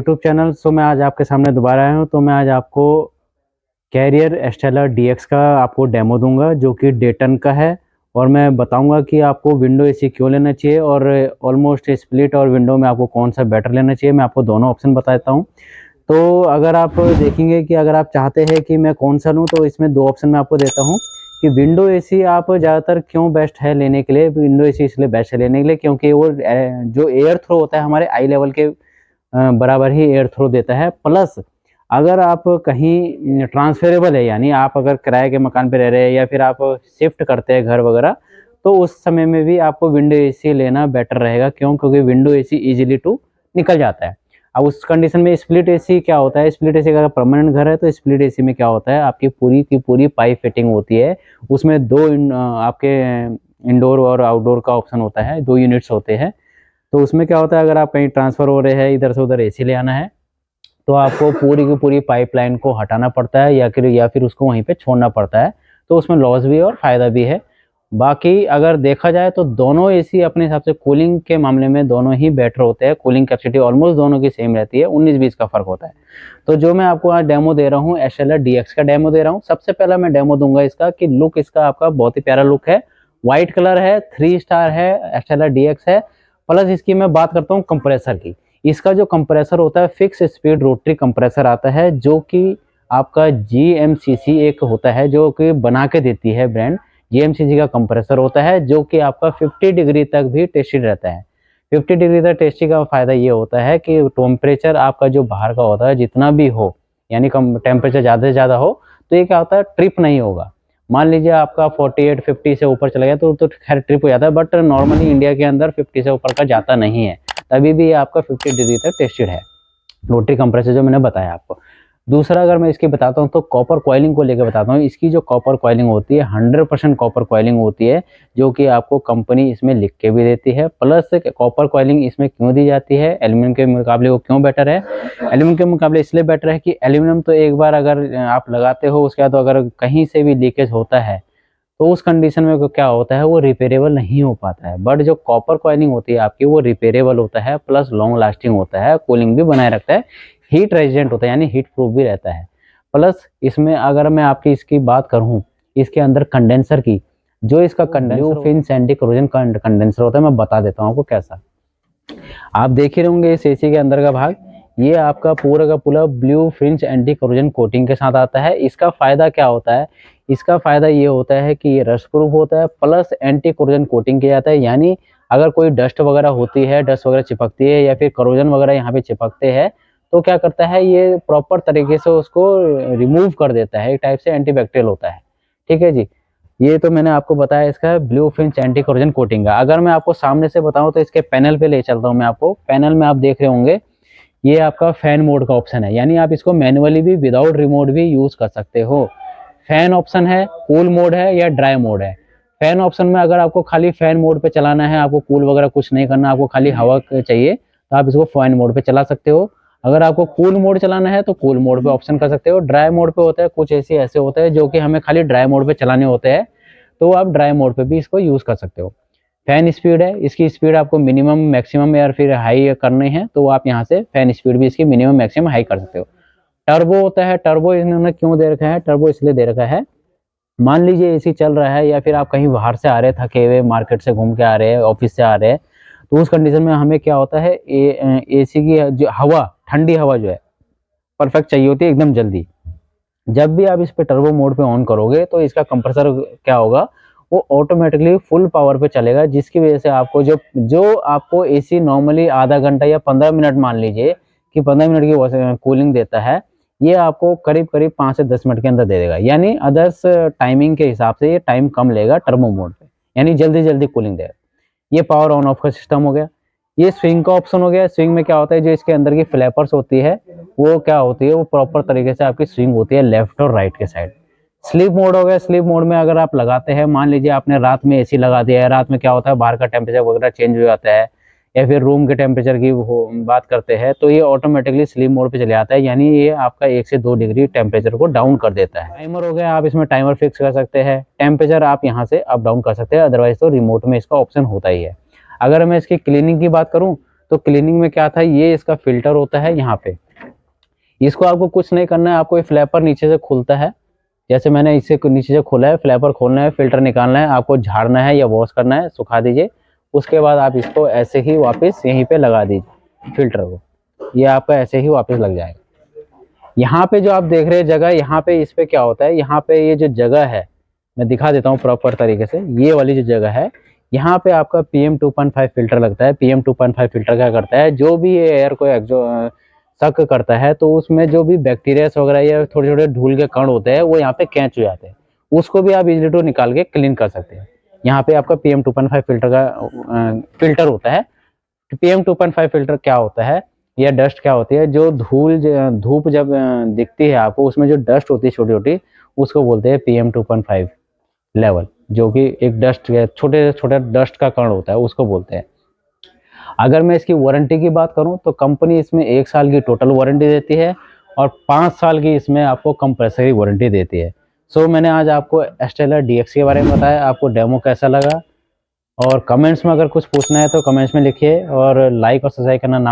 YouTube channel. सो मैं आज आपके सामने दोबारा आया हूँ। तो मैं आज आपको कैरियर स्टेलर डीएक्स का आपको डेमो दूंगा जो कि डेटन का है, और मैं बताऊंगा कि आपको विंडो एसी क्यों लेना चाहिए और ऑलमोस्ट स्प्लिट और विंडो में आपको कौन सा बेटर लेना चाहिए। मैं आपको दोनों ऑप्शन बता देता हूँ। तो अगर आप देखेंगे कि अगर आप चाहते हैं कि मैं कौन सा लूँ, तो इसमें दो ऑप्शन मैं आपको देता हूँ कि विंडो एसी आप ज़्यादातर क्यों बेस्ट है लेने के लिए। विंडो एसी इसलिए बेस्ट है लेने के लिए क्योंकि वो जो एयर थ्रो होता है हमारे आई लेवल के बराबर ही एयर थ्रो देता है। प्लस अगर आप कहीं ट्रांसफरेबल है, यानी आप अगर किराए के मकान पे रह रहे हैं या फिर आप शिफ्ट करते हैं घर वगैरह, तो उस समय में भी आपको विंडो एसी लेना बेटर रहेगा। क्यों? क्योंकि विंडो एसी इजीली टू निकल जाता है। अब उस कंडीशन में स्प्लिट एसी क्या होता है, स्प्लिट एसी अगर परमानेंट घर है तो स्प्लिट एसी में क्या होता है, आपकी पूरी की पूरी पाइप फिटिंग होती है। उसमें आपके इंडोर और आउटडोर का ऑप्शन होता है, 2 यूनिट्स होते हैं। तो उसमें क्या होता है, अगर आप कहीं ट्रांसफ़र हो रहे हैं, इधर से उधर एसी ले आना है, तो आपको पूरी की पूरी पाइपलाइन को हटाना पड़ता है या फिर उसको वहीं पे छोड़ना पड़ता है। तो उसमें लॉस भी है और फ़ायदा भी है। बाकी अगर देखा जाए तो दोनों एसी अपने हिसाब से कूलिंग के मामले में दोनों ही बेटर होते हैं। कूलिंग कैपेसिटी ऑलमोस्ट दोनों की सेम रहती है, 19-20 का फ़र्क होता है। तो जो मैं आपको आज डेमो दे रहा हूँ, एस्टेलर डीएक्स का डेमो दे रहा हूँ। सबसे पहला मैं डेमो दूंगा इसका कि लुक इसका आपका बहुत ही प्यारा लुक है। वाइट कलर है, 3 स्टार है, एस्टेलर डीएक्स है। प्लस इसकी मैं बात करता हूँ कंप्रेसर की। इसका जो कंप्रेसर होता है फिक्स स्पीड रोटरी कंप्रेसर आता है, जो कि आपका जीएमसीसी एक होता है जो कि बना के देती है ब्रांड। जीएमसीसी का कंप्रेसर होता है जो कि आपका 50 डिग्री तक भी टेस्टेड रहता है। 50 डिग्री तक टेस्टी का फ़ायदा ये होता है कि टेम्परेचर आपका जो बाहर का होता है जितना भी हो, यानी कम टेम्परेचर ज़्यादा से ज़्यादा हो, तो ये क्या होता है, ट्रिप नहीं होगा। मान लीजिए आपका 48-50 से ऊपर चला गया तो खैर ट्रिप हो जाता है, बट नॉर्मली इंडिया के अंदर 50 से ऊपर का जाता नहीं है। तभी भी ये आपका 50 डिग्री तक टेस्टेड है, रोटरी कंप्रेसर जो मैंने बताया आपको। दूसरा अगर मैं इसकी बताता हूँ तो कॉपर कॉइलिंग को लेकर बताता हूँ। इसकी जो कॉपर कॉइलिंग होती है 100% कॉपर कॉइलिंग होती है, जो कि आपको कंपनी इसमें लिख के भी देती है। प्लस कॉपर कॉइलिंग इसमें क्यों दी जाती है, एल्यूमिनियम के मुकाबले वो क्यों बेटर है? एल्यूमिनियम के मुकाबले इसलिए बेटर है कि एल्यूमिनियम तो एक बार अगर आप लगाते हो उसके बाद तो अगर कहीं से भी लीकेज होता है तो उस कंडीशन में क्या होता है, वो रिपेयरेबल नहीं हो पाता है। बट जो कॉपर कॉइलिंग होती है आपकी वो रिपेयरेबल होता है, प्लस लॉन्ग लास्टिंग होता है, कूलिंग भी बनाए रखता है, हीट रेजिस्टेंट होता है यानी हीट प्रूफ भी रहता है। प्लस इसमें अगर मैं आपकी इसकी बात करूँ, इसके अंदर कंडेंसर की, जो इसका condenser fins anti corrosion condenser होता है, मैं बता देता हूँ आपको कैसा। आप देख ही होंगे इस एसी के अंदर का भाग, ये आपका पूरा का पूरा blue fringe anti corrosion coating के साथ आता है। इसका फ़ायदा क्या होता है? इसका फ़ायदा ये होता है कि ये रस्ट प्रूफ होता है, प्लस एंटी कोरोजन कोटिंग किया जाता है। यानी अगर कोई डस्ट वगैरह होती है, डस्ट वगैरह चिपकती है या फिर कोरोजन वगैरह यहाँ पे चिपकते हैं, तो क्या करता है, ये प्रॉपर तरीके से उसको रिमूव कर देता है। एक टाइप से एंटीबैक्टीरियल होता है। ठीक है जी। ये तो मैंने आपको बताया इसका blue Finch anti corrosion coating का। अगर मैं आपको सामने से बताऊं तो इसके पैनल पे ले चलता हूं मैं आपको। पैनल में आप देख रहे होंगे ये आपका फैन मोड का ऑप्शन है, यानी आप इसको मैनुअली भी विदाउट रिमोट भी यूज कर सकते हो। फैन ऑप्शन है, कूल मोड है या ड्राई मोड है। फैन ऑप्शन में अगर आपको खाली फैन मोड पे चलाना है, आपको कूल वगैरह कुछ नहीं करना, आपको खाली हवा चाहिए, तो आप इसको फैन मोड पे चला सकते हो। अगर आपको कूल मोड चलाना है तो कूल मोड पे ऑप्शन कर सकते हो। ड्राई मोड पे होता है कुछ ऐसे होते हैं जो कि हमें खाली ड्राई मोड पे चलाने होते हैं, तो आप ड्राई मोड पे भी इसको यूज कर सकते हो। फैन स्पीड है, इसकी स्पीड आपको मिनिमम मैक्सिमम या फिर हाई करनी है तो आप यहाँ से फैन स्पीड भी इसकी मिनिमम मैक्सिमम हाई कर सकते हो। टर्बो होता है, टर्बो इन्होंने क्यों दे रखा है, टर्बो इसलिए दे रखा है, मान लीजिए एसी चल रहा है या फिर आप कहीं बाहर से आ रहे हैं, थके हुए मार्केट से घूम के आ रहे हैं, ऑफिस से आ रहे हैं, तो उस कंडीशन में हमें क्या होता है, एसी की जो हवा, ठंडी हवा जो है परफेक्ट चाहिए होती है एकदम जल्दी। जब भी आप इस पे टर्बो मोड पे ऑन करोगे तो इसका कंप्रेसर क्या होगा, वो ऑटोमेटिकली फुल पावर पे चलेगा, जिसकी वजह से आपको जो आपको एसी नॉर्मली आधा घंटा या 15 मिनट, मान लीजिए कि 15 मिनट की कूलिंग देता है, ये आपको करीब करीब 5 से 10 मिनट के अंदर दे देगा। यानी अदर्स टाइमिंग के हिसाब से ये टाइम कम लेगा टर्बो मोड पे, यानी जल्दी जल्दी कूलिंग देगा। ये पावर ऑन ऑफ का सिस्टम हो गया। ये स्विंग का ऑप्शन हो गया। स्विंग में क्या होता है, जो इसके अंदर की फ्लैपर्स होती है वो क्या होती है, वो प्रॉपर तरीके से आपकी स्विंग होती है लेफ्ट और राइट के साइड। स्लीप मोड हो गया। स्लीप मोड में अगर आप लगाते हैं, मान लीजिए आपने रात में एसी लगा दिया है, रात में क्या होता है बाहर का टेम्परेचर वगैरह चेंज हो जाता है, या फिर रूम के टेम्परेचर की बात करते हैं, तो ये ऑटोमेटिकली स्लीप मोड पे चले जाता है, यानी ये आपका 1 से 2 डिग्री टेम्परेचर को डाउन कर देता है। टाइमर हो गया, आप इसमें टाइमर फिक्स कर सकते हैं, टेम्परेचर आप यहाँ से अप डाउन कर सकते हैं, अदरवाइज तो रिमोट में इसका ऑप्शन होता ही है। अगर मैं इसकी क्लीनिंग की बात करूँ तो क्लीनिंग में क्या था, ये इसका फिल्टर होता है यहाँ पे। इसको आपको कुछ नहीं करना है, आपको ये फ्लैपर नीचे से खुलता है, जैसे मैंने इसे नीचे से खोला है, फ्लैपर खोलना है, फिल्टर निकालना है, आपको झाड़ना है या वॉश करना है, सुखा दीजिए। उसके बाद आप इसको ऐसे ही वापस यहीं पे लगा दीजिए फिल्टर को, ये आपका ऐसे ही वापस लग जाएगा। यहाँ पे जो आप देख रहे हैं जगह, यहाँ पे इस पे क्या होता है, यहाँ पे ये जो जगह है मैं दिखा देता हूँ प्रॉपर तरीके से। ये वाली जो जगह है, यहाँ पे आपका PM2.5 फिल्टर लगता है। PM2.5 फिल्टर क्या करता है, जो भी ये एयर को सक करता है, तो उसमें जो भी बैक्टीरिया वगैरह या थोड़े छोटे धूल के कण होते हैं वो यहाँ पे कैच हो जाते हैं, उसको भी आप इजीली टू निकाल के क्लीन कर सकते हैं। यहाँ पे आपका PM2.5 फिल्टर का फिल्टर होता है। PM2.5 फिल्टर क्या होता है, या डस्ट क्या होती है, जो धूप जब दिखती है आपको, उसमें जो डस्ट होती है छोटी छोटी, उसको बोलते हैं PM2.5 लेवल, जो कि एक डस्ट, छोटे छोटे डस्ट का कण होता है, उसको बोलते हैं। अगर मैं इसकी वारंटी की बात करूं तो कंपनी इसमें 1 साल की टोटल वारंटी देती है और 5 साल की इसमें आपको कंप्रेसरी वारंटी देती है। सो मैंने आज आपको एस्टेलर DX के बारे में बताया। आपको डेमो कैसा लगा, और कमेंट्स में अगर कुछ पूछना है तो कमेंट्स में लिखिए, और लाइक और सब्सक्राइब करना ना